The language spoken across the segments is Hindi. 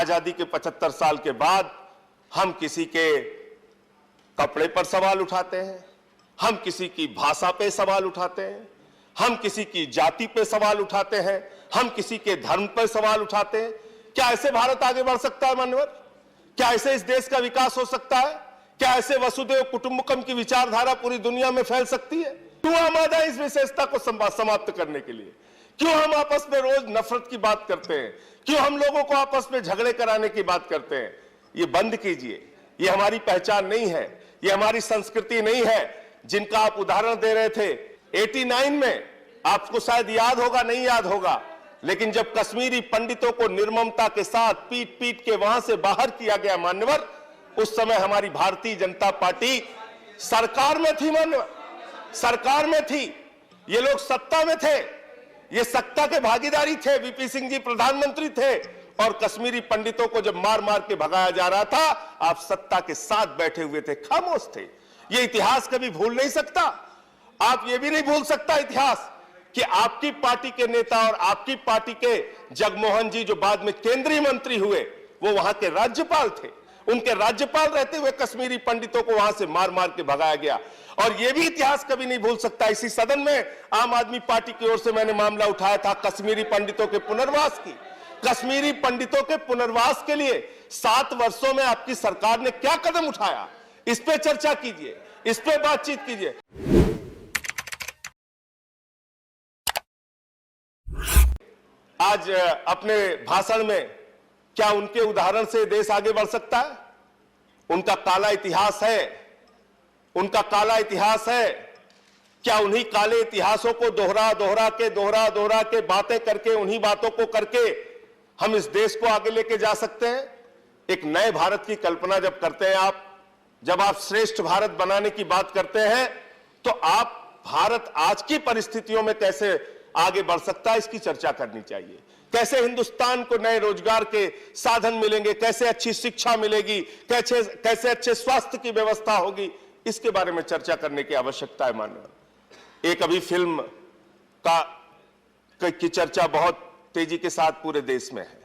आजादी के 75 साल के बाद हम किसी के कपड़े पर सवाल उठाते हैं, हम किसी की भाषा पे सवाल उठाते हैं, हम किसी की जाति पे सवाल उठाते हैं, हम किसी के धर्म पर सवाल उठाते हैं। क्या ऐसे भारत आगे बढ़ सकता है मान्यवर? क्या ऐसे इस देश का विकास हो सकता है? क्या ऐसे वसुधैव कुटुंबकम की विचारधारा पूरी दुनिया में फैल सकती है? क्यों हम आए हैं इस विशेषता को समाप्त करने के लिए? क्यों हम आपस में रोज नफरत की बात करते हैं? क्यों हम लोगों को आपस में झगड़े कराने की बात करते हैं? ये बंद कीजिए। ये हमारी पहचान नहीं है, ये हमारी संस्कृति नहीं है। जिनका आप उदाहरण दे रहे थे 89 में, आपको शायद याद होगा, नहीं याद होगा, लेकिन जब कश्मीरी पंडितों को निर्ममता के साथ पीट पीट के वहां से बाहर किया गया मान्यवर, उस समय हमारी भारतीय जनता पार्टी सरकार में थी मान्यवर, सरकार में थी। ये लोग सत्ता में थे, ये सत्ता के भागीदारी थे। वीपी सिंह जी प्रधानमंत्री थे और कश्मीरी पंडितों को जब मार मार के भगाया जा रहा था, आप सत्ता के साथ बैठे हुए थे, खामोश थे। ये इतिहास कभी भूल नहीं सकता। आप ये भी नहीं भूल सकता इतिहास कि आपकी पार्टी के नेता और आपकी पार्टी के जगमोहन जी, जो बाद में केंद्रीय मंत्री हुए, वो वहां के राज्यपाल थे। उनके राज्यपाल रहते हुए कश्मीरी पंडितों को वहां से मार मार के भगाया गया। और यह भी इतिहास कभी नहीं भूल सकता। इसी सदन में आम आदमी पार्टी की ओर से मैंने मामला उठाया था कश्मीरी पंडितों के पुनर्वास की। कश्मीरी पंडितों के पुनर्वास के लिए 7 वर्षों में आपकी सरकार ने क्या कदम उठाया, इस पे चर्चा कीजिए, इस पे बातचीत कीजिए। आज अपने भाषण में क्या उनके उदाहरण से देश आगे बढ़ सकता है? उनका काला इतिहास है, उनका काला इतिहास है। क्या उन्हीं काले इतिहासों को दोहरा के बातें करके, उन्हीं बातों को करके हम इस देश को आगे लेके जा सकते हैं? एक नए भारत की कल्पना जब करते हैं आप, जब आप श्रेष्ठ भारत बनाने की बात करते हैं, तो आप भारत आज की परिस्थितियों में कैसे आगे बढ़ सकता है, इसकी चर्चा करनी चाहिए। कैसे हिंदुस्तान को नए रोजगार के साधन मिलेंगे, कैसे अच्छी शिक्षा मिलेगी, कैसे अच्छे स्वास्थ्य की व्यवस्था होगी, इसके बारे में चर्चा करने की आवश्यकता है माननीय। एक अभी फिल्म की चर्चा बहुत तेजी के साथ पूरे देश में है।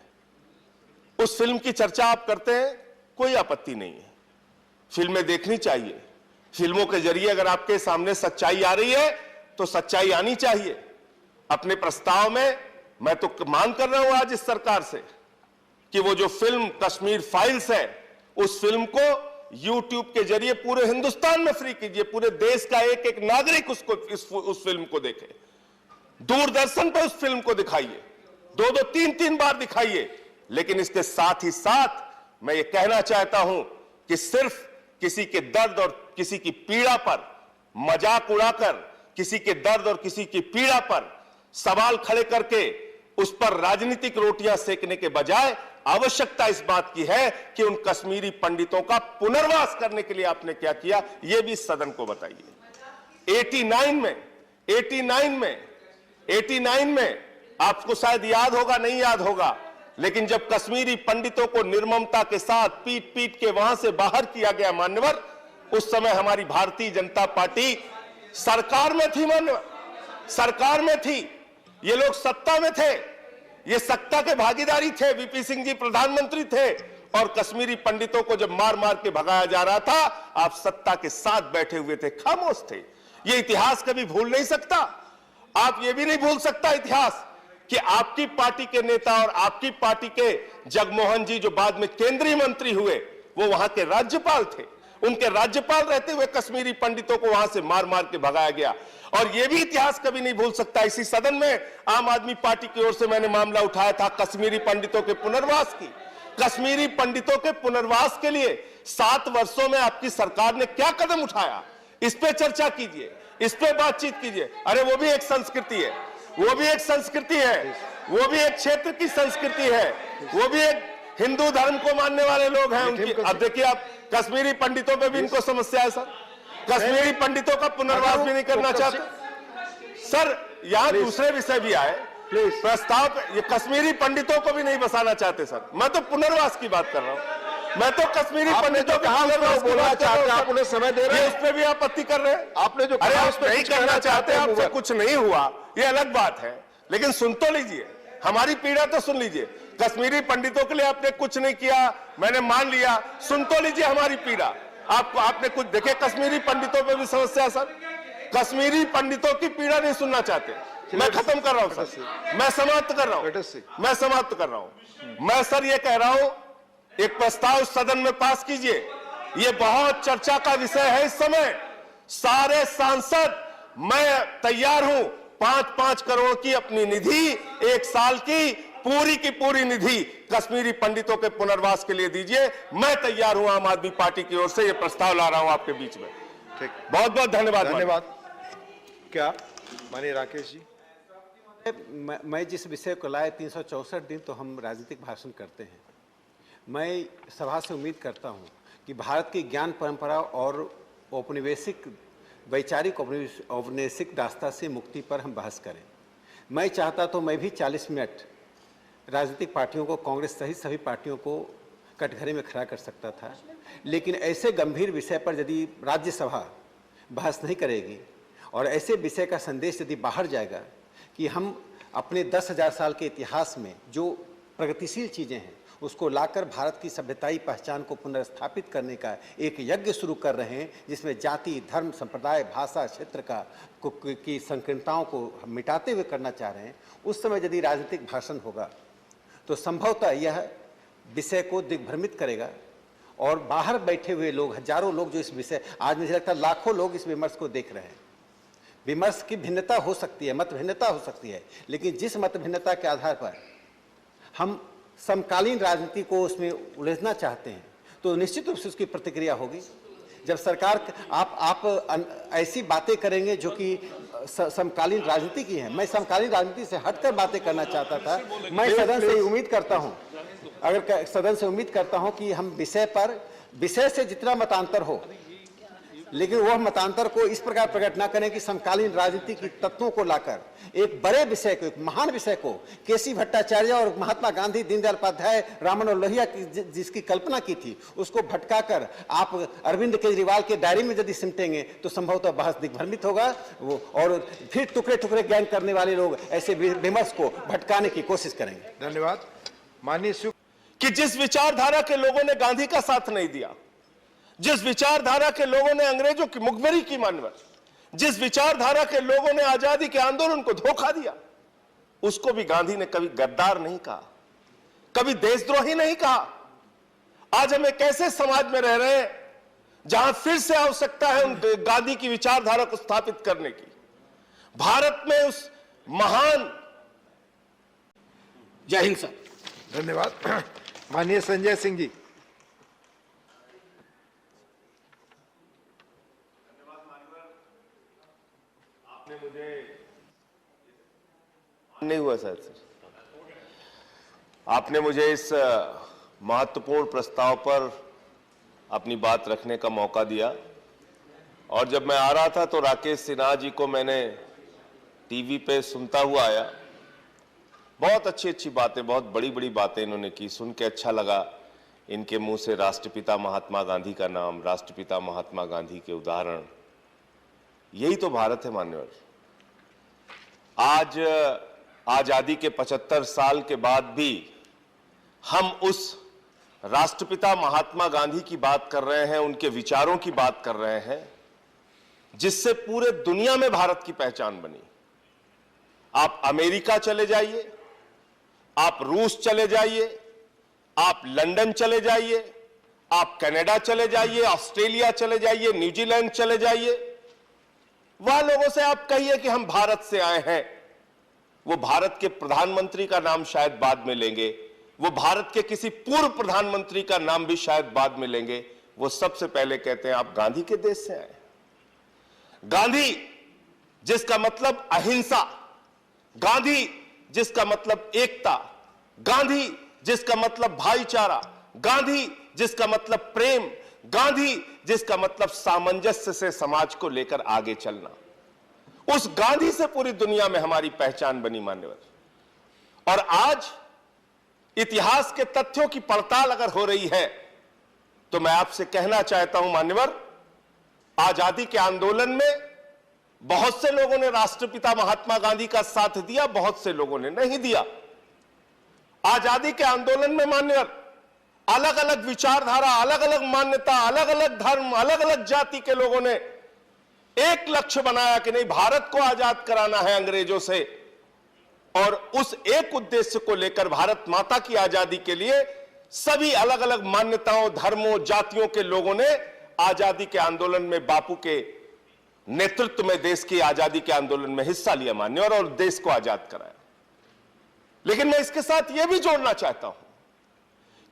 उस फिल्म की चर्चा आप करते हैं, कोई आपत्ति नहीं है, फिल्में देखनी चाहिए। फिल्मों के जरिए अगर आपके सामने सच्चाई आ रही है तो सच्चाई आनी चाहिए। अपने प्रस्ताव में मैं तो मांग कर रहा हूं आज इस सरकार से कि वो जो फिल्म कश्मीर फाइल्स है, उस फिल्म को YouTube के जरिए पूरे हिंदुस्तान में फ्री कीजिए। पूरे देश का एक एक नागरिक उस फिल्म को देखे। दूरदर्शन पर उस फिल्म को दिखाइए, 2-2, 3-3 बार दिखाइए। लेकिन इसके साथ ही साथ मैं ये कहना चाहता हूं कि सिर्फ किसी के दर्द और किसी की पीड़ा पर मजाक उड़ाकर, किसी के दर्द और किसी की पीड़ा पर सवाल खड़े करके उस पर राजनीतिक रोटियां सेकने के बजाय आवश्यकता इस बात की है कि उन कश्मीरी पंडितों का पुनर्वास करने के लिए आपने क्या किया, यह भी सदन को बताइए। 89 में आपको शायद याद होगा, नहीं याद होगा, लेकिन जब कश्मीरी पंडितों को निर्ममता के साथ पीट पीट के वहां से बाहर किया गया मान्यवर, उस समय हमारी भारतीय जनता पार्टी सरकार में थी मान्यवर, सरकार में थी। ये लोग सत्ता में थे, ये सत्ता के भागीदारी थे। वीपी सिंह जी प्रधानमंत्री थे और कश्मीरी पंडितों को जब मार मार के भगाया जा रहा था, आप सत्ता के साथ बैठे हुए थे, खामोश थे। ये इतिहास कभी भूल नहीं सकता। आप ये भी नहीं भूल सकता इतिहास कि आपकी पार्टी के नेता और आपकी पार्टी के जगमोहन जी, जो बाद में केंद्रीय मंत्री हुए, वो वहां के राज्यपाल थे। उनके राज्यपाल रहते हुए कश्मीरी पंडितों को वहां से मार मार के भगाया गया। और यह भी इतिहास कभी नहीं भूल सकता। इसी सदन में आम आदमी पार्टी की ओर से मैंने मामला उठाया था कश्मीरी पंडितों के पुनर्वास की। कश्मीरी पंडितों के पुनर्वास के लिए 7 वर्षों में आपकी सरकार ने क्या कदम उठाया, इस पे चर्चा कीजिए, इस पे बातचीत कीजिए। अरे वो भी एक संस्कृति है, वो भी एक संस्कृति है, वो भी एक क्षेत्र की संस्कृति है, वो भी एक हिंदू धर्म को मानने वाले लोग हैं उनकी। अब देखिए, आप कश्मीरी पंडितों पे भी इनको समस्या है सर। कश्मीरी पंडितों का पुनर्वास भी नहीं करना चाहते सर। यहाँ दूसरे विषय भी आए प्रस्ताव, ये कश्मीरी पंडितों को भी नहीं बसाना चाहते सर। मैं तो पुनर्वास की बात कर रहा हूँ, मैं तो कश्मीरी पंडितों के पुनर्वास बोलना चाहते हैं। आप उन्हें समय दे रहे हैं, उस पर भी आपत्ति कर रहे हैं। आपने जो कहा उस पर नहीं करना चाहते, आपसे कुछ नहीं हुआ, ये अलग बात है। लेकिन सुन तो लीजिए, हमारी पीड़ा तो सुन लीजिए। कश्मीरी पंडितों के लिए आपने कुछ नहीं किया, मैंने मान लिया। सुन तो लीजिए हमारी पीड़ा। आपको आपने कुछ देखे कश्मीरी पंडितों पे भी समस्या सर? कश्मीरी पंडितों की पीड़ा नहीं सुनना चाहते। मैं खत्म कर रहा हूं सर, मैं समाप्त कर रहा हूं, मैं समाप्त कर रहा हूं। मैं सर ये कह रहा हूं, एक प्रस्ताव सदन में पास कीजिए। ये बहुत चर्चा का विषय है इस समय। सारे सांसद, मैं तैयार हूं 5-5 करोड़ की अपनी निधि, 1 साल की पूरी निधि कश्मीरी पंडितों के पुनर्वास के लिए दीजिए। मैं तैयार हूं आम आदमी पार्टी की ओर से ये प्रस्ताव ला रहा हूं आपके बीच में। ठीक, बहुत बहुत धन्यवाद। धन्यवाद। क्या माननीय राकेश जी? मैं जिस विषय को लाए 364 दिन तो हम राजनीतिक भाषण करते हैं। मैं सभा से उम्मीद करता हूं कि भारत की ज्ञान परंपरा और औपनिवेशिक वैचारिक औपनिवेशिक दास्ता से मुक्ति पर हम बहस करें। मैं चाहता तो मैं भी 40 मिनट राजनीतिक पार्टियों को, कांग्रेस सहित सभी पार्टियों को कटघरे में खड़ा कर सकता था, लेकिन ऐसे गंभीर विषय पर यदि राज्यसभा बहस नहीं करेगी और ऐसे विषय का संदेश यदि बाहर जाएगा कि हम अपने 10,000 साल के इतिहास में जो प्रगतिशील चीज़ें हैं उसको लाकर भारत की सभ्यताई पहचान को पुनर्स्थापित करने का एक यज्ञ शुरू कर रहे हैं, जिसमें जाति, धर्म, संप्रदाय, भाषा, क्षेत्र की संकीर्णताओं को मिटाते हुए करना चाह रहे हैं, उस समय यदि राजनीतिक भाषण होगा तो संभवतः यह विषय को दिग्भ्रमित करेगा और बाहर बैठे हुए लोग, हजारों लोग जो इस विषय, आज मुझे लगता है लाखों लोग इस विमर्श को देख रहे हैं। विमर्श की भिन्नता हो सकती है, मत भिन्नता हो सकती है, लेकिन जिस मत भिन्नता के आधार पर हम समकालीन राजनीति को उसमें उलझना चाहते हैं तो निश्चित रूप से उसकी प्रतिक्रिया होगी। जब सरकार आप ऐसी बातें करेंगे जो कि समकालीन राजनीति की है, मैं समकालीन राजनीति से हटकर बातें करना चाहता था। मैं सदन से उम्मीद करता हूं, अगर सदन से उम्मीद करता हूं कि हम विषय से जितना मतांतर हो, लेकिन वह मतांतर को इस प्रकार प्रकट ना करें कि समकालीन राजनीति की तत्वों को लाकर एक बड़े विषय को, एक महान विषय को, केसी भट्टाचार्य और महात्मा गांधी, दीनदयाल उपाध्याय, रामन और लोहिया की जिसकी कल्पना की थी, उसको भटकाकर आप अरविंद केजरीवाल के डायरी में यदि सिमटेंगे तो संभवतः बहस दिग्भ्रमित होगा और फिर टुकड़े टुकड़े ज्ञान करने वाले लोग ऐसे विमर्श को भटकाने की कोशिश करेंगे। धन्यवाद। माननीय कि जिस विचारधारा के लोगों ने गांधी का साथ नहीं दिया, जिस विचारधारा के लोगों ने अंग्रेजों की मुखबिरी की मानवर, जिस विचारधारा के लोगों ने आजादी के आंदोलन को धोखा दिया, उसको भी गांधी ने कभी गद्दार नहीं कहा, कभी देशद्रोही नहीं कहा। आज हम एक ऐसे समाज में रह रहे हैं जहां फिर से आवश्यकता है उन गांधी की विचारधारा को स्थापित करने की। भारत में उस महान। जय हिंद सर। धन्यवाद। माननीय संजय सिंह जी। नहीं हुआ सर, आपने मुझे इस महत्वपूर्ण प्रस्ताव पर अपनी बात रखने का मौका दिया और जब मैं आ रहा था तो राकेश सिन्हा जी को मैंने टीवी पे सुनता हुआ आया। बहुत अच्छी अच्छी बातें, बहुत बड़ी बड़ी बातें इन्होंने की, सुन के अच्छा लगा। इनके मुंह से राष्ट्रपिता महात्मा गांधी का नाम, राष्ट्रपिता महात्मा गांधी के उदाहरण, यही तो भारत है मान्यवर। आज आजादी के 75 साल के बाद भी हम उस राष्ट्रपिता महात्मा गांधी की बात कर रहे हैं, उनके विचारों की बात कर रहे हैं, जिससे पूरे दुनिया में भारत की पहचान बनी। आप अमेरिका चले जाइए, आप रूस चले जाइए, आप लंदन चले जाइए, आप कनाडा चले जाइए, ऑस्ट्रेलिया चले जाइए, न्यूजीलैंड चले जाइए, वहां लोगों से आप कहिए कि हम भारत से आए हैं, वो भारत के प्रधानमंत्री का नाम शायद बाद में लेंगे, वो भारत के किसी पूर्व प्रधानमंत्री का नाम भी शायद बाद में लेंगे। वो सबसे पहले कहते हैं आप गांधी के देश से आए। गांधी जिसका मतलब अहिंसा, गांधी जिसका मतलब एकता, गांधी जिसका मतलब भाईचारा, गांधी जिसका मतलब प्रेम, गांधी जिसका मतलब सामंजस्य से समाज को लेकर आगे चलना, उस गांधी से पूरी दुनिया में हमारी पहचान बनी मान्यवर। और आज इतिहास के तथ्यों की पड़ताल अगर हो रही है तो मैं आपसे कहना चाहता हूं मान्यवर, आजादी के आंदोलन में बहुत से लोगों ने राष्ट्रपिता महात्मा गांधी का साथ दिया, बहुत से लोगों ने नहीं दिया। आजादी के आंदोलन में मान्यवर अलग अलग विचारधारा, अलग अलग मान्यता, अलग अलग धर्म, अलग अलग जाति के लोगों ने एक लक्ष्य बनाया कि नहीं, भारत को आजाद कराना है अंग्रेजों से। और उस एक उद्देश्य को लेकर भारत माता की आजादी के लिए सभी अलग अलग मान्यताओं, धर्मों, जातियों के लोगों ने आजादी के आंदोलन में बापू के नेतृत्व में देश की आजादी के आंदोलन में हिस्सा लिया मान्यवर, और देश को आजाद कराया। लेकिन मैं इसके साथ यह भी जोड़ना चाहता हूं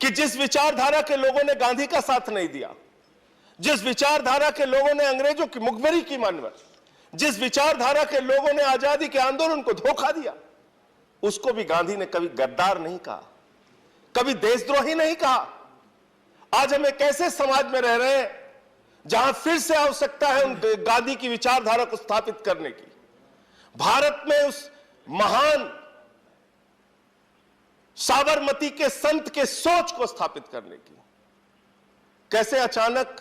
कि जिस विचारधारा के लोगों ने गांधी का साथ नहीं दिया, जिस विचारधारा के लोगों ने अंग्रेजों की मुखबिरी की मान्यवर, जिस विचारधारा के लोगों ने आजादी के आंदोलन को धोखा दिया, उसको भी गांधी ने कभी गद्दार नहीं कहा, कभी देशद्रोही नहीं कहा। आज हम एक ऐसे समाज में रह रहे हैं जहां फिर से आवश्यकता है उन गांधी की विचारधारा को स्थापित करने की, भारत में उस महान साबरमती के संत के सोच को स्थापित करने की। कैसे अचानक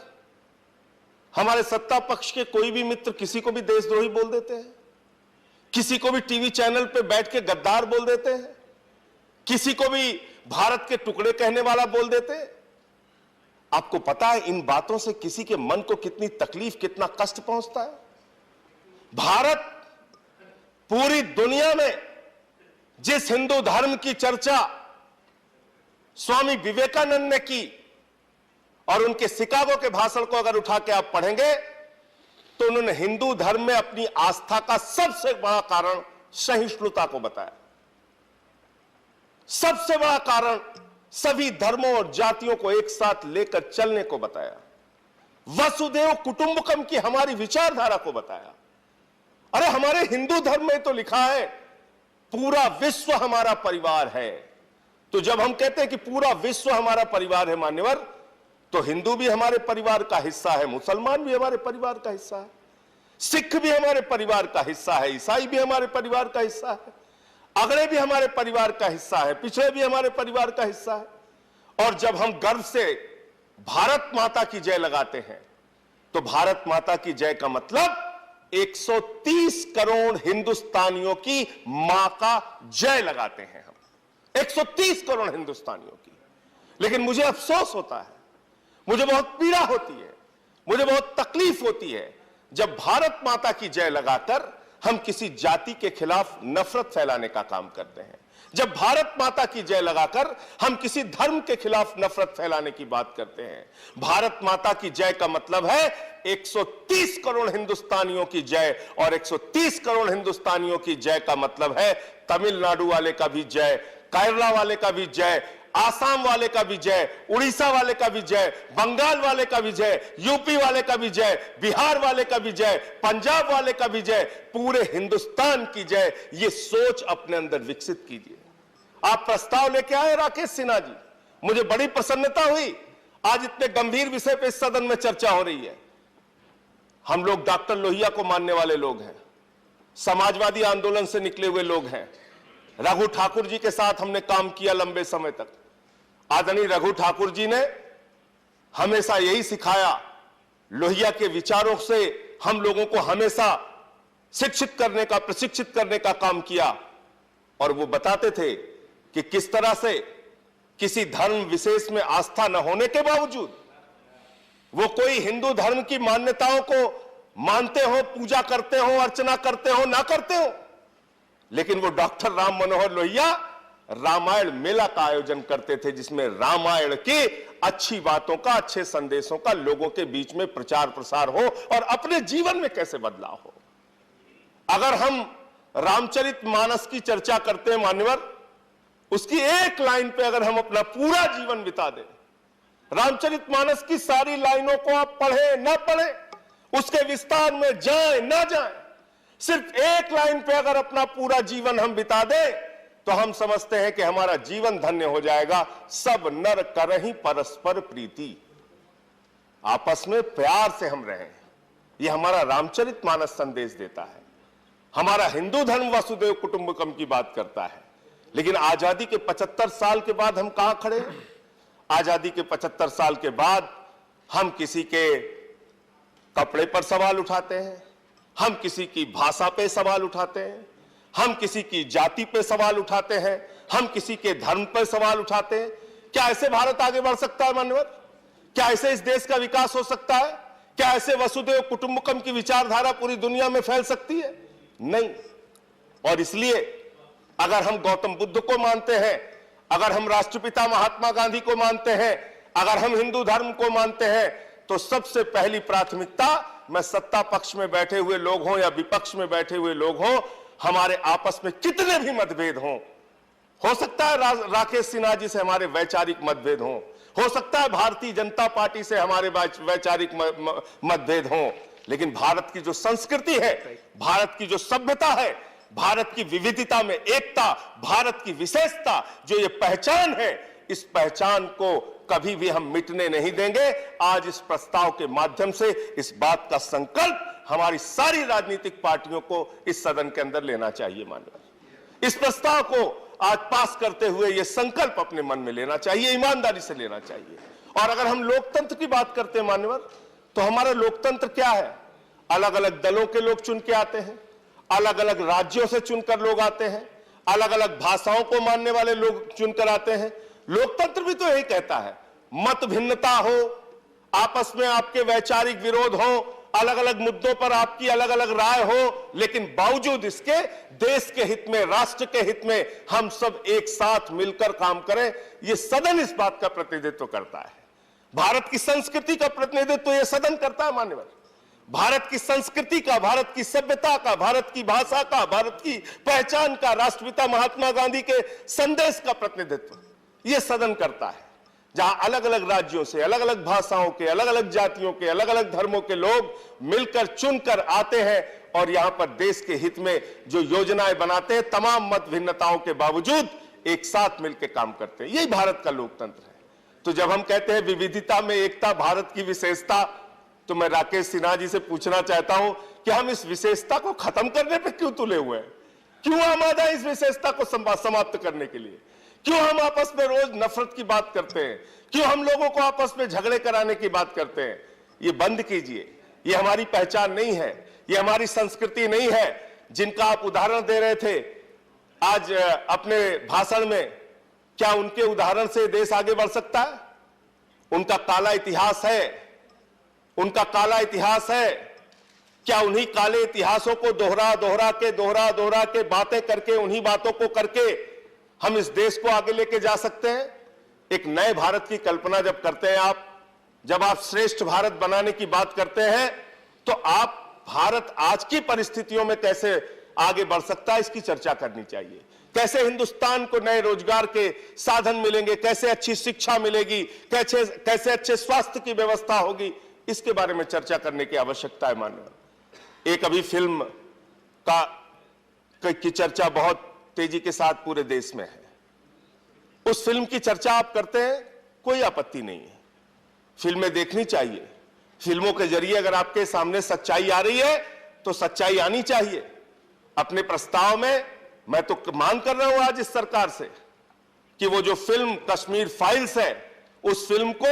हमारे सत्ता पक्ष के कोई भी मित्र किसी को भी देशद्रोही बोल देते हैं, किसी को भी टीवी चैनल पे बैठ के गद्दार बोल देते हैं, किसी को भी भारत के टुकड़े कहने वाला बोल देते हैं। आपको पता है इन बातों से किसी के मन को कितनी तकलीफ, कितना कष्ट पहुंचता है। भारत पूरी दुनिया में जिस हिंदू धर्म की चर्चा स्वामी विवेकानंद ने की, और उनके शिकागो के भाषण को अगर उठा के आप पढ़ेंगे तो उन्होंने हिंदू धर्म में अपनी आस्था का सबसे बड़ा कारण सहिष्णुता को बताया। सबसे बड़ा कारण सभी धर्मों और जातियों को एक साथ लेकर चलने को बताया। वसुदेव कुटुंबकम की हमारी विचारधारा को बताया। अरे हमारे हिंदू धर्म में तो लिखा है पूरा विश्व हमारा परिवार है। तो जब हम कहते हैं कि पूरा विश्व हमारा परिवार है मान्यवर, तो हिंदू भी हमारे परिवार का हिस्सा है, मुसलमान भी हमारे परिवार का हिस्सा है, सिख भी हमारे परिवार का हिस्सा है, ईसाई भी हमारे परिवार का हिस्सा है, अगड़े भी हमारे परिवार का हिस्सा है, पिछड़े भी हमारे परिवार का हिस्सा है। और जब हम गर्व से भारत माता की जय लगाते हैं तो भारत माता की जय का मतलब 130 करोड़ हिंदुस्तानियों की मां का जय लगाते हैं हम, 130 करोड़ हिंदुस्तानियों की। लेकिन मुझे अफसोस होता है, मुझे बहुत पीड़ा होती है, मुझे बहुत तकलीफ होती है जब भारत माता की जय लगाकर हम किसी जाति के खिलाफ नफरत फैलाने का काम करते हैं, जब भारत माता की जय लगाकर हम किसी धर्म के खिलाफ नफरत फैलाने की बात करते हैं। भारत माता की जय का मतलब है 130 करोड़ हिंदुस्तानियों की जय, और 130 करोड़ हिंदुस्तानियों की जय का मतलब है तमिलनाडु वाले का भी जय, केरला वाले का भी जय, आसाम वाले का भी जय, उड़ीसा वाले का भी जय, बंगाल वाले का भी जय, यूपी वाले का भी जय, बिहार वाले का भी जय, पंजाब वाले का भी जय, पूरे हिंदुस्तान की जय। ये सोच अपने अंदर विकसित कीजिए। आप प्रस्ताव लेके आए राकेश सिन्हा जी, मुझे बड़ी प्रसन्नता हुई। आज इतने गंभीर विषय पे इस सदन में चर्चा हो रही है। हम लोग डॉक्टर लोहिया को मानने वाले लोग हैं, समाजवादी आंदोलन से निकले हुए लोग हैं। रघु ठाकुर जी के साथ हमने काम किया लंबे समय तक। आदरणीय रघु ठाकुर जी ने हमेशा यही सिखाया, लोहिया के विचारों से हम लोगों को हमेशा शिक्षित करने का, प्रशिक्षित करने का काम किया। और वो बताते थे कि किस तरह से किसी धर्म विशेष में आस्था न होने के बावजूद वो कोई हिंदू धर्म की मान्यताओं को मानते हो, पूजा करते हो, अर्चना करते हो, ना करते हो, लेकिन वो डॉक्टर राम मनोहर लोहिया रामायण मेला का आयोजन करते थे, जिसमें रामायण की अच्छी बातों का, अच्छे संदेशों का लोगों के बीच में प्रचार प्रसार हो और अपने जीवन में कैसे बदलाव हो। अगर हम रामचरितमानस की चर्चा करते हैं मान्यवर, उसकी एक लाइन पे अगर हम अपना पूरा जीवन बिता दें, रामचरितमानस की सारी लाइनों को आप पढ़े ना पढ़े, उसके विस्तार में जाए ना जाए, सिर्फ एक लाइन पे अगर अपना पूरा जीवन हम बिता दें तो हम समझते हैं कि हमारा जीवन धन्य हो जाएगा। सब नर करहि परस्पर प्रीति, आपस में प्यार से हम रहें, यह हमारा रामचरितमानस संदेश देता है। हमारा हिंदू धर्म वसुदेव कुटुंबकम की बात करता है। लेकिन आजादी के 75 साल के बाद हम कहां खड़े हैं? आजादी के 75 साल के बाद हम किसी के कपड़े पर सवाल उठाते हैं, हम किसी की भाषा पे सवाल उठाते हैं, हम किसी की जाति पे सवाल उठाते हैं, हम किसी के धर्म पर सवाल उठाते हैं। क्या ऐसे भारत आगे बढ़ सकता है मान्यवर? क्या ऐसे इस देश का विकास हो सकता है? क्या ऐसे वसुधैव कुटुंबकम की विचारधारा पूरी दुनिया में फैल सकती है? नहीं। और इसलिए अगर हम गौतम बुद्ध को मानते हैं, अगर हम राष्ट्रपिता महात्मा गांधी को मानते हैं, अगर हम हिंदू धर्म को मानते हैं, तो सबसे पहली प्राथमिकता, मैं सत्ता पक्ष में बैठे हुए लोग हों या विपक्ष में बैठे हुए लोग हों, हमारे आपस में कितने भी मतभेद हों, हो सकता है राकेश सिन्हा जी से हमारे वैचारिक मतभेद हों, हो सकता है भारतीय जनता पार्टी से हमारे वैचारिक मतभेद हों, लेकिन भारत की जो संस्कृति है, भारत की जो सभ्यता है, भारत की विविधता में एकता, भारत की विशेषता, जो ये पहचान है, इस पहचान को कभी भी हम मिटने नहीं देंगे। आज इस प्रस्ताव के माध्यम से इस बात का संकल्प हमारी सारी राजनीतिक पार्टियों को इस सदन के अंदर लेना चाहिए। माननीय, इस प्रस्ताव को आज पास करते हुए यह संकल्प अपने मन में लेना चाहिए, ईमानदारी से लेना चाहिए। और अगर हम लोकतंत्र की बात करते हैं मान्यवर, तो हमारा लोकतंत्र क्या है? अलग अलग दलों के लोग चुन के आते हैं, अलग अलग राज्यों से चुनकर लोग आते हैं, अलग अलग भाषाओं को मानने वाले लोग चुनकर आते हैं। लोकतंत्र भी तो यही कहता है, मत भिन्नता हो, आपस में आपके वैचारिक विरोध हो, अलग अलग मुद्दों पर आपकी अलग अलग राय हो, लेकिन बावजूद इसके देश के हित में, राष्ट्र के हित में हम सब एक साथ मिलकर काम करें। यह सदन इस बात का प्रतिनिधित्व करता है। भारत की संस्कृति का प्रतिनिधित्व यह सदन करता है मान्यवर। भारत की संस्कृति का, भारत की सभ्यता का, भारत की भाषा का, भारत की पहचान का, राष्ट्रपिता महात्मा गांधी के संदेश का प्रतिनिधित्व यह सदन करता है, जहां अलग अलग राज्यों से, अलग अलग भाषाओं के, अलग अलग जातियों के, अलग अलग धर्मों के लोग मिलकर चुनकर आते हैं और यहां पर देश के हित में जो योजनाएं बनाते हैं, तमाम मत भिन्नताओं के बावजूद एक साथ मिलकर काम करते हैं। यही भारत का लोकतंत्र है। तो जब हम कहते हैं विविधता में एकता, भारत की विशेषता, तो मैं राकेश सिन्हा जी से पूछना चाहता हूं कि हम इस विशेषता को खत्म करने पर क्यों तुले हुए हैं? क्यों आमादा है इस विशेषता को समाप्त करने के लिए? क्यों हम आपस में रोज नफरत की बात करते हैं? क्यों हम लोगों को आपस में झगड़े कराने की बात करते हैं? ये बंद कीजिए। ये हमारी पहचान नहीं है, ये हमारी संस्कृति नहीं है। जिनका आप उदाहरण दे रहे थे आज अपने भाषण में, क्या उनके उदाहरण से देश आगे बढ़ सकता है? उनका काला इतिहास है, उनका काला इतिहास है। क्या उन्हीं काले इतिहासों को दोहरा के बातें करके, उन्हीं बातों को करके हम इस देश को आगे लेके जा सकते हैं? एक नए भारत की कल्पना जब करते हैं आप, जब आप श्रेष्ठ भारत बनाने की बात करते हैं, तो आप भारत आज की परिस्थितियों में कैसे आगे बढ़ सकता है, इसकी चर्चा करनी चाहिए। कैसे हिंदुस्तान को नए रोजगार के साधन मिलेंगे, कैसे अच्छी शिक्षा मिलेगी, कैसे अच्छे स्वास्थ्य की व्यवस्था होगी, इसके बारे में चर्चा करने की आवश्यकता है माननीय। एक अभी फिल्म की चर्चा बहुत तेजी के साथ पूरे देश में है। उस फिल्म की चर्चा आप करते हैं, कोई आपत्ति नहीं है, फिल्में देखनी चाहिए। फिल्मों के जरिए अगर आपके सामने सच्चाई आ रही है तो सच्चाई आनी चाहिए। अपने प्रस्ताव में मैं तो मांग कर रहा हूं आज इस सरकार से कि वो जो फिल्म कश्मीर फाइल्स है, उस फिल्म को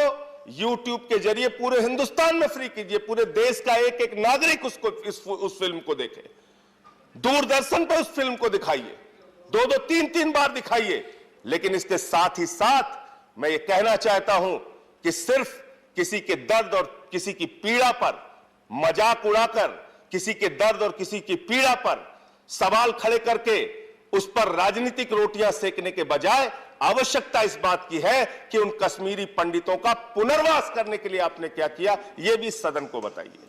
YouTube के जरिए पूरे हिंदुस्तान में फ्री कीजिए। पूरे देश का एक एक नागरिक उस फिल्म को देखे। दूरदर्शन पर उस फिल्म को दिखाइए, 2-2, 3-3 बार दिखाइए। लेकिन इसके साथ ही साथ मैं ये कहना चाहता हूं कि सिर्फ किसी के दर्द और किसी की पीड़ा पर मजाक उड़ाकर, किसी के दर्द और किसी की पीड़ा पर सवाल खड़े करके उस पर राजनीतिक रोटियां सेकने के बजाय आवश्यकता इस बात की है कि उन कश्मीरी पंडितों का पुनर्वास करने के लिए आपने क्या किया, यह भी सदन को बताइए।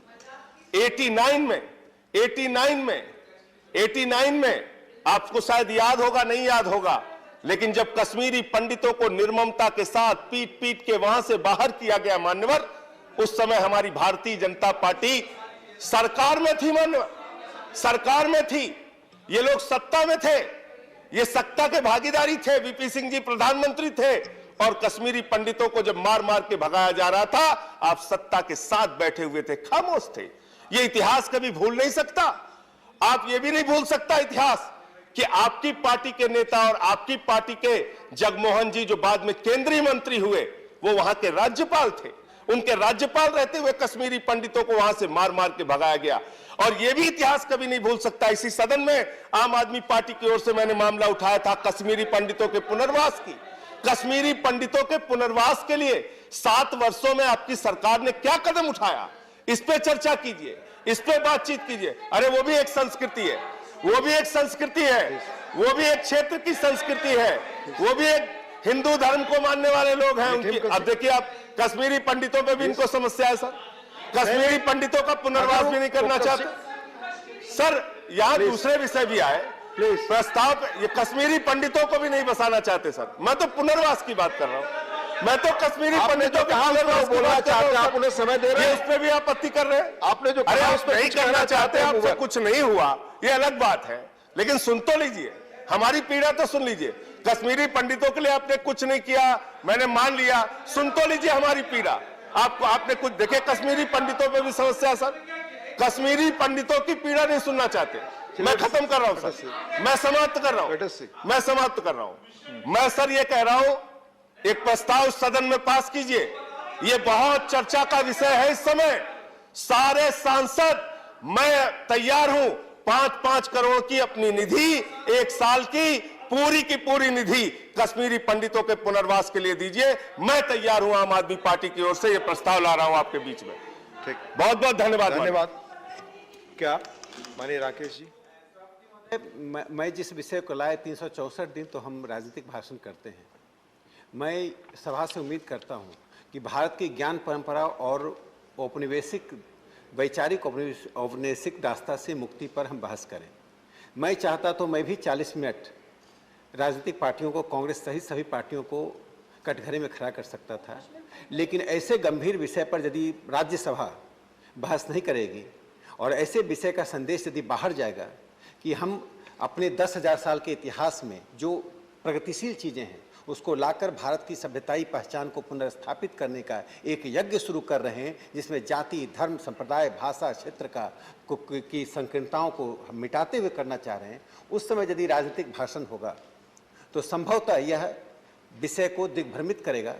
89 में आपको शायद याद होगा, नहीं याद होगा, लेकिन जब कश्मीरी पंडितों को निर्ममता के साथ पीट पीट के वहां से बाहर किया गया मान्यवर, उस समय हमारी भारतीय जनता पार्टी सरकार में थी मान्यवर, सरकार में थी। ये लोग सत्ता में थे, ये सत्ता के भागीदारी थे। वीपी सिंह जी प्रधानमंत्री थे और कश्मीरी पंडितों को जब मार मार के भगाया जा रहा था, आप सत्ता के साथ बैठे हुए थे, खामोश थे। ये इतिहास कभी भूल नहीं सकता। आप ये भी नहीं भूल सकता इतिहास कि आपकी पार्टी के नेता और आपकी पार्टी के जगमोहन जी, जो बाद में केंद्रीय मंत्री हुए, वो वहां के राज्यपाल थे। उनके राज्यपाल रहते हुए कश्मीरी पंडितों को वहां से मार मार के भगाया गया। और यह भी इतिहास कभी नहीं भूल सकता। इसी सदन में आम आदमी पार्टी की ओर से मैंने मामला उठाया था कश्मीरी पंडितों के पुनर्वास की। कश्मीरी पंडितों के पुनर्वास के लिए 7 वर्षों में आपकी सरकार ने क्या कदम उठाया, इस पे चर्चा कीजिए, इस पे बातचीत कीजिए। अरे वो भी एक संस्कृति है, वो भी एक संस्कृति है, वो भी एक क्षेत्र की संस्कृति है, वो भी एक हिंदू धर्म को मानने वाले लोग हैं उनकी। अब देखिए आप कश्मीरी पंडितों पे भी इनको समस्या है सर, कश्मीरी पंडितों का पुनर्वास भी नहीं करना चाहते सर। यहाँ दूसरे विषय भी आए प्रस्ताव, ये कश्मीरी पंडितों को भी नहीं बसाना चाहते सर। मैं तो पुनर्वास की बात कर रहा हूँ, मैं तो कश्मीरी पंडितों के पुनर्वास बोलना चाहते हैं, आप उन्हें समय दे रहे हैं, उस पर भी आपत्ति कर रहे हैं। आपने जो कहा उस पर नहीं करना चाहते, आपसे कुछ नहीं हुआ, ये अलग बात है, लेकिन सुन तो लीजिए, हमारी पीड़ा तो सुन लीजिए। कश्मीरी पंडितों के लिए आपने कुछ नहीं किया, मैंने मान लिया, सुन तो लीजिए हमारी पीड़ा। आपको आपने कुछ देखे, कश्मीरी पंडितों पे भी समस्या सर, कश्मीरी पंडितों की पीड़ा नहीं सुनना चाहते। मैं खत्म कर रहा हूं सर, मैं समाप्त कर रहा हूं, मैं समाप्त कर रहा हूं। मैं सर ये कह रहा हूं, एक प्रस्ताव सदन में पास कीजिए, ये बहुत चर्चा का विषय है इस समय। सारे सांसद, मैं तैयार हूं 5-5 करोड़ की अपनी निधि, 1 साल की पूरी निधि कश्मीरी पंडितों के पुनर्वास के लिए दीजिए। मैं तैयार हूं, आम आदमी पार्टी की ओर से ये प्रस्ताव ला रहा हूं आपके बीच में। ठीक, बहुत बहुत धन्यवाद। धन्यवाद। क्या माननीय राकेश जी? मैं जिस विषय को लाए 364 दिन तो हम राजनीतिक भाषण करते हैं। मैं सभा से उम्मीद करता हूं कि भारत की ज्ञान परंपरा और औपनिवेशिक वैचारिक औपनिवेशिक दास्ता से मुक्ति पर हम बहस करें। मैं चाहता तो मैं भी 40 मिनट राजनीतिक पार्टियों को, कांग्रेस सहित सभी पार्टियों को कटघरे में खड़ा कर सकता था, लेकिन ऐसे गंभीर विषय पर यदि राज्यसभा बहस नहीं करेगी और ऐसे विषय का संदेश यदि बाहर जाएगा कि हम अपने 10,000 साल के इतिहास में जो प्रगतिशील चीज़ें हैं उसको लाकर भारत की सभ्यताई पहचान को पुनर्स्थापित करने का एक यज्ञ शुरू कर रहे हैं, जिसमें जाति, धर्म, संप्रदाय, भाषा, क्षेत्र की संकीर्णताओं को हम मिटाते हुए करना चाह रहे हैं, उस समय यदि राजनीतिक भाषण होगा तो संभवतः यह विषय को दिग्भ्रमित करेगा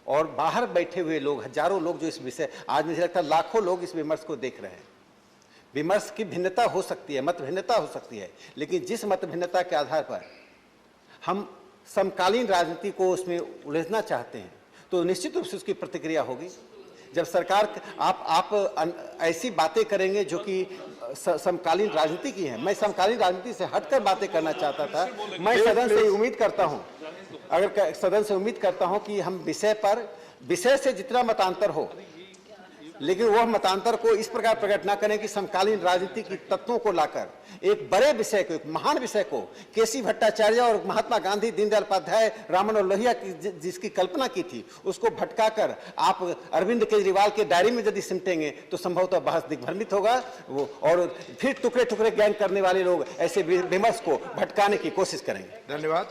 और बाहर बैठे हुए लोग, हजारों लोग जो इस विषय, आज मुझे लगता है लाखों लोग इस विमर्श को देख रहे हैं। विमर्श की भिन्नता हो सकती है, मत भिन्नता हो सकती है, लेकिन जिस मत भिन्नता के आधार पर हम समकालीन राजनीति को उसमें उलझना चाहते हैं तो निश्चित रूप से उसकी प्रतिक्रिया होगी। जब सरकार आप ऐसी बातें करेंगे जो कि समकालीन राजनीति की है, मैं समकालीन राजनीति से हटकर बातें करना चाहता था। मैं सदन से उम्मीद करता हूं, अगर सदन से उम्मीद करता हूं कि हम विषय से जितना मतांतर हो, लेकिन वह मतांतर को इस प्रकार प्रकट ना करें कि समकालीन राजनीति की तत्वों को लाकर एक बड़े विषय को, एक महान विषय को, केसी भट्टाचार्य और महात्मा गांधी, दीनदयाल उपाध्याय, रामन और लोहिया की जिसकी कल्पना की थी, उसको भटकाकर आप अरविंद केजरीवाल के डायरी में यदि सिमटेंगे तो संभवतः बहस दिग्भ्रमित होगा वो, और फिर टुकड़े टुकड़े ज्ञान करने वाले लोग ऐसे विमर्श को भटकाने की कोशिश करेंगे। धन्यवाद।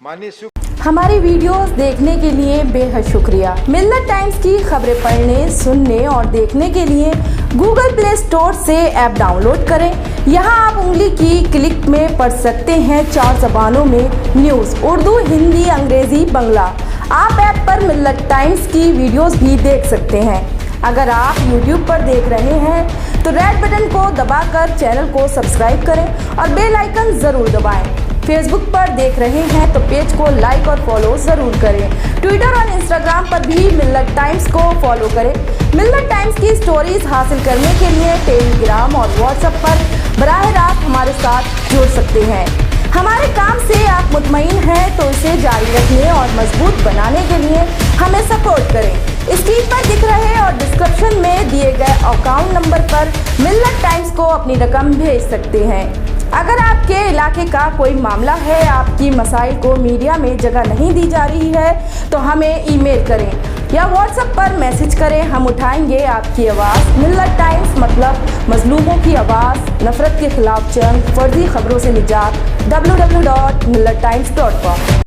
माननीय हमारी वीडियोस देखने के लिए बेहद शुक्रिया। मिल्लत टाइम्स की खबरें पढ़ने, सुनने और देखने के लिए गूगल प्ले स्टोर से ऐप डाउनलोड करें। यहां आप उंगली की क्लिक में पढ़ सकते हैं 4 ज़बानों में न्यूज़, उर्दू, हिंदी, अंग्रेजी, बांग्ला। आप ऐप पर मिल्लत टाइम्स की वीडियोस भी देख सकते हैं। अगर आप YouTube पर देख रहे हैं तो रेड बटन को दबाकर चैनल को सब्सक्राइब करें और बेल आइकन ज़रूर दबाएं। फेसबुक पर देख रहे हैं तो पेज को लाइक और फॉलो ज़रूर करें। ट्विटर और इंस्टाग्राम पर भी मिल्लत टाइम्स को फॉलो करें। मिल्लत टाइम्स की स्टोरीज हासिल करने के लिए टेलीग्राम और व्हाट्सएप पर बराह रास्त हमारे साथ जुड़ सकते हैं। हमारे काम से आप मुतमईन हैं तो इसे जारी रखने और मजबूत बनाने के लिए हमें सपोर्ट करें। स्क्रीन पर दिख रहे और डिस्क्रिप्शन में दिए गए अकाउंट नंबर पर मिल्लत टाइम्स को अपनी रकम भेज सकते हैं। अगर आपके इलाके का कोई मामला है, आपकी मसाइल को मीडिया में जगह नहीं दी जा रही है तो हमें ईमेल करें या व्हाट्सएप पर मैसेज करें, हम उठाएंगे आपकी आवाज़। मिल्लत टाइम्स मतलब मजलूमों की आवाज़, नफरत के खिलाफ जंग, फर्जी खबरों से निजात। www.millattimes.com